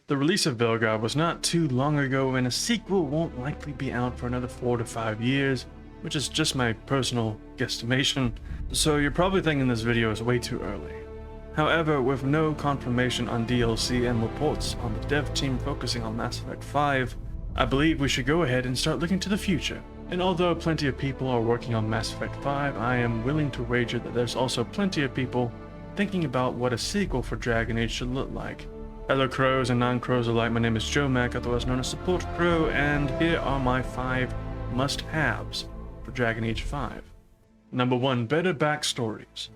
The release of Veilguard was not too long ago, and a sequel won't likely be out for another 4 to 5 years, which is just my personal guesstimation, so you're probably thinking this video is way too early. However, with no confirmation on DLC and reports on the dev team focusing on Mass Effect 5, I believe we should go ahead and start looking to the future. And although plenty of people are working on Mass Effect 5, I am willing to wager that there's also plenty of people thinking about what a sequel for DragonAge should look like. Hello crows and non-crows alike, my name is Joe Mac, otherwise known as Support Crow, and here are my 5 must-haves for DragonAge 5. Number 1. Better backstories.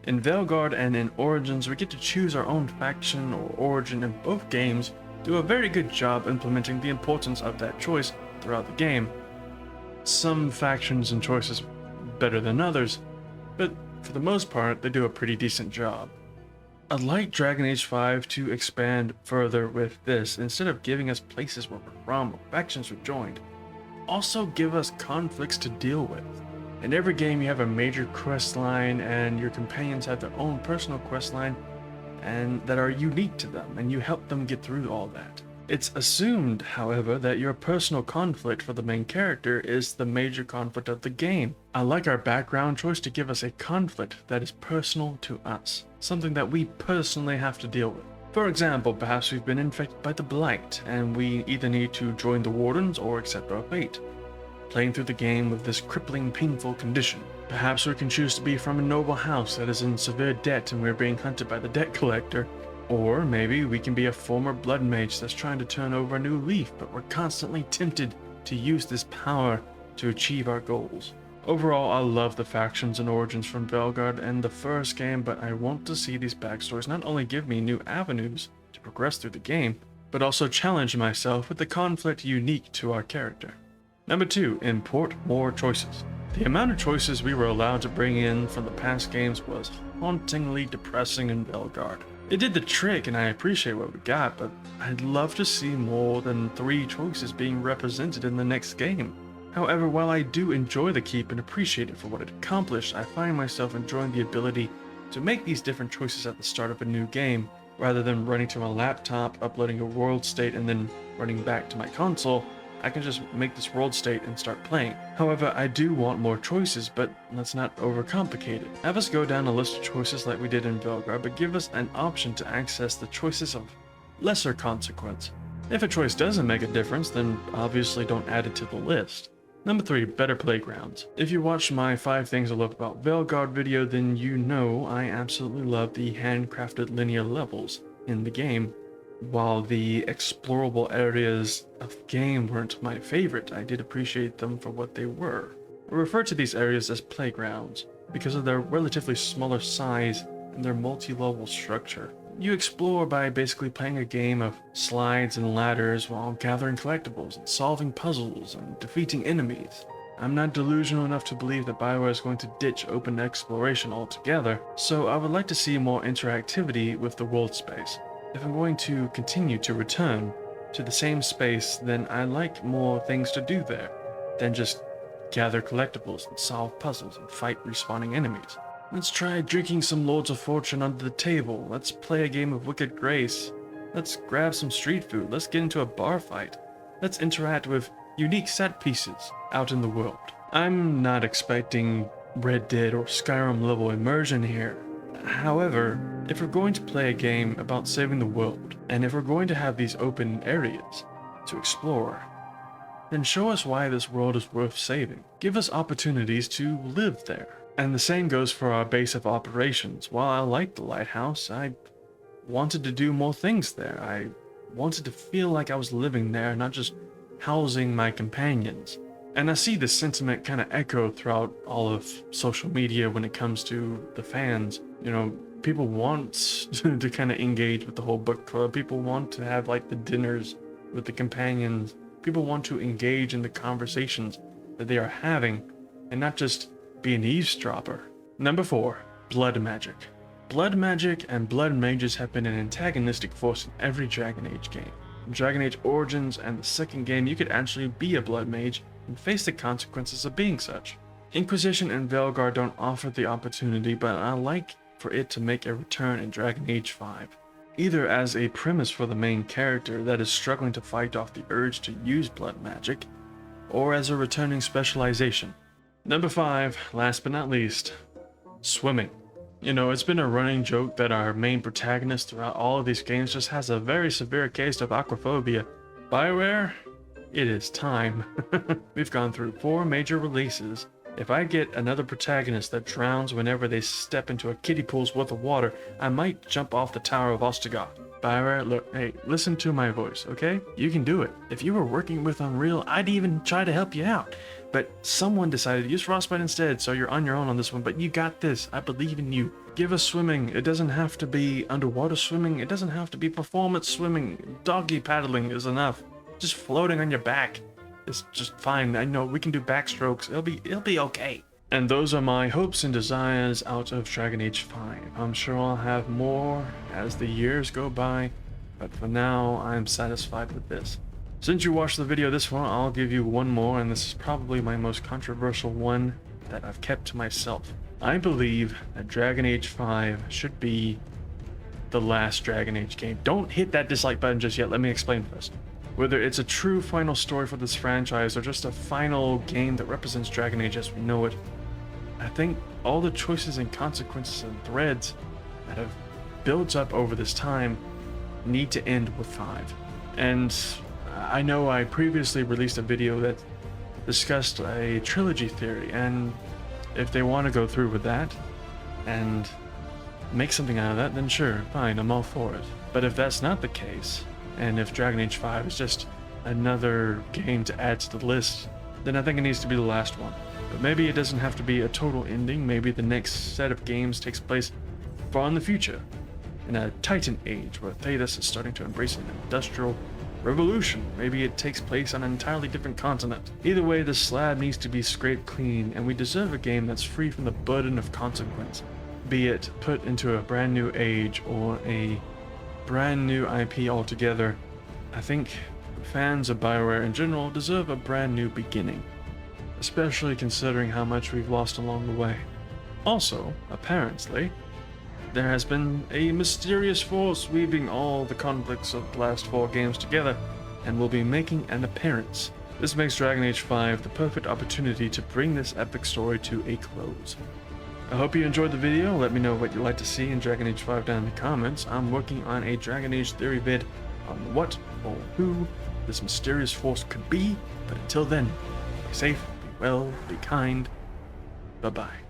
In Veilguard and in Origins, we get to choose our own faction or origin, and both games do a very good job implementing the importance of that choice throughout the game. Some factions and choices better than others, but for the most part, they do a pretty decent job. I'd like DragonAge 5 to expand further with this, instead of giving us places where we're from or factions we've joined. Also give us conflicts to deal with. In every game you have a major quest line, and your companions have their own personal quest line and that are unique to them, and you help them get through all that. It's assumed, however, that your personal conflict for the main character is the major conflict of the game. I like our background choice to give us a conflict that is personal to us, something that we personally have to deal with. For example, perhaps we've been infected by the Blight, and we either need to join the Wardens or accept our fate, playing through the game with this crippling, painful condition. Perhaps we can choose to be from a noble house that is in severe debt and we're being hunted by the debt collector. Or maybe we can be a former blood mage that's trying to turn over a new leaf, but we're constantly tempted to use this power to achieve our goals. Overall, I love the factions and origins from Veilguard and the first game, but I want to see these backstories not only give me new avenues to progress through the game, but also challenge myself with the conflict unique to our character. Number 2. Import more choices. The amount of choices we were allowed to bring in from the past games was hauntingly depressing in Veilguard. It did the trick and I appreciate what we got, but I'd love to see more than 3 choices being represented in the next game. However, while I do enjoy the keep and appreciate it for what it accomplished, I find myself enjoying the ability to make these different choices at the start of a new game, rather than running to my laptop, uploading a world state, and then running back to my console. I can just make this world state and start playing. However, I do want more choices, but let's not overcomplicate it. Have us go down a list of choices like we did in Veilguard, but give us an option to access the choices of lesser consequence. If a choice doesn't make a difference, then obviously don't add it to the list. Number 3. Better playgrounds. If you watched my 5 things I love about Veilguard video, then you know I absolutely love the handcrafted linear levels in the game. While the explorable areas of the game weren't my favorite, I did appreciate them for what they were. I refer to these areas as playgrounds because of their relatively smaller size and their multi-level structure. You explore by basically playing a game of slides and ladders while gathering collectibles and solving puzzles and defeating enemies. I'm not delusional enough to believe that BioWare is going to ditch open exploration altogether, so I would like to see more interactivity with the world space. If I'm going to continue to return to the same space, then I like more things to do there than just gather collectibles and solve puzzles and fight respawning enemies. Let's try drinking some Lords of Fortune under the table. Let's play a game of Wicked Grace. Let's grab some street food. Let's get into a bar fight. Let's interact with unique set pieces out in the world. I'm not expecting Red Dead or Skyrim level immersion here. However, if we're going to play a game about saving the world, and if we're going to have these open areas to explore, then show us why this world is worth saving. Give us opportunities to live there. And the same goes for our base of operations. While I like the lighthouse, I wanted to do more things there. I wanted to feel like I was living there, not just housing my companions. And I see this sentiment kind of echo throughout all of social media when it comes to the fans. You know, people want to kind of engage with the whole book club. People want to have like the dinners with the companions. People want to engage in the conversations that they are having and not just be an eavesdropper. Number 4, blood magic. Blood magic and blood mages have been an antagonistic force in every DragonAge game. In DragonAge Origins and the second game, you could actually be a blood mage and face the consequences of being such. Inquisition and Veilguard don't offer the opportunity, but I like for it to make a return in DragonAge 5. either as a premise for the main character that is struggling to fight off the urge to use blood magic, or as a returning specialization. Number 5, last but not least, swimming. You know, it's been a running joke that our main protagonist throughout all of these games just has a very severe case of aquaphobia. BioWare, it is time. We've gone through 4 major releases. If I get another protagonist that drowns whenever they step into a kiddie pool's worth of water, I might jump off the Tower of Ostagoth. BioWare, look, hey, listen to my voice, okay? You can do it. If you were working with Unreal, I'd even try to help you out. But someone decided to use Frostbite instead, so you're on your own on this one, but you got this. I believe in you. Give us swimming. It doesn't have to be underwater swimming. It doesn't have to be performance swimming. Doggy paddling is enough. Just floating on your back is just fine. I know we can do backstrokes. It'll be okay. And those are my hopes and desires out of DragonAge 5. I'm sure I'll have more as the years go by, but for now, I'm satisfied with this. Since you watched the video this far, I'll give you one more, and this is probably my most controversial one that I've kept to myself. I believe that DragonAge 5 should be the last DragonAge game. Don't hit that dislike button just yet, let me explain first. Whether it's a true final story for this franchise or just a final game that represents DragonAge as we know it, I think all the choices and consequences and threads that have built up over this time need to end with 5. And I know I previously released a video that discussed a trilogy theory, and if they want to go through with that and make something out of that, then sure, fine, I'm all for it. But if that's not the case, and if DragonAge 5 is just another game to add to the list, then I think it needs to be the last one. But maybe it doesn't have to be a total ending. Maybe the next set of games takes place far in the future, in a Titan age where Thedas is starting to embrace an industrial revolution. Maybe it takes place on an entirely different continent. Either way, the slab needs to be scraped clean, and we deserve a game that's free from the burden of consequence, be it put into a brand new age or a brand new IP altogether. I think fans of BioWare in general deserve a brand new beginning, especially considering how much we've lost along the way. Also, apparently, there has been a mysterious force weaving all the conflicts of the last 4 games together and will be making an appearance. This makes DragonAge 5 the perfect opportunity to bring this epic story to a close. I hope you enjoyed the video. Let me know what you'd like to see in DragonAge 5 down in the comments. I'm working on a DragonAge theory vid on what or who this mysterious force could be, but until then, be safe, be well, be kind. Bye-bye.